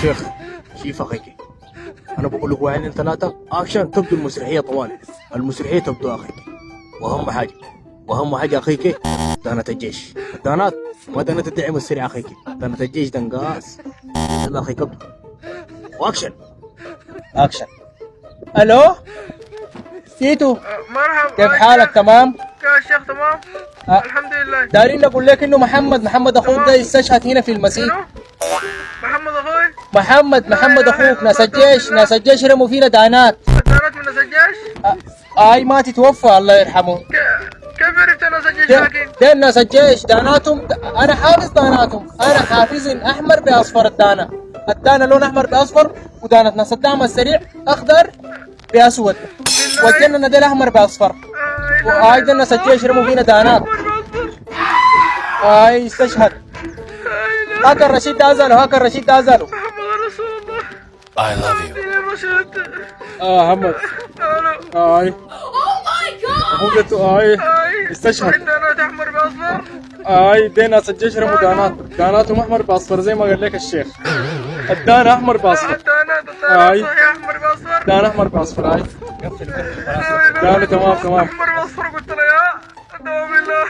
شيخ شيف اخيك، انا بقول لك واحد اثنين ثلاثة اكشن تبدو المسرحية طوال، المسرحية تبدو اخيك. واهم حاجة اخيك دانة الجيش، الدانات ما دانة الدعم السريع اخيك، دانة الجيش دنقاس. يلا اخيك ابدو واكشن. الو تيتو، مرحبا. كيف حالك؟ تمام؟ يا شيخ تمام. الحمد لله. دارين نقول لك انه محمد اخوك ده استشهد هنا في المسيح. شنو؟ محمد اخوي. محمد اخوك ناس الجيش رموا فينا دانات. دانات من ناس الجيش؟ اي ما تتوفى الله يرحمه. كيف عرفت ناس الجيش لكن؟ دين ناس الجيش داناتهم انا حافظ داناتهم، انا حافظ احمر باصفر. الدانة لون احمر باصفر، ودانة ناس الدعم السريع اخضر باسود، والجنة ديل احمر باصفر. وهاي دين ناس الجيش رموا فينا دانات. هاي استشهد. هاك الرشيد ده ازله. محمد رسول الله. I love you. دين الرشيد. محمد. هاي اخوك هاي استشهد. دانات احمر باصفر. هاي دين ناس الجيش رموا داناتهم احمر باصفر زي ما قال لك الشيخ. الدانة احمر باصفر. الدانات صحيح احمر باصفر. دانة احمر باصفر. هاي قفل دانة تمام. احمر باصفر قلت له يا دوام الله.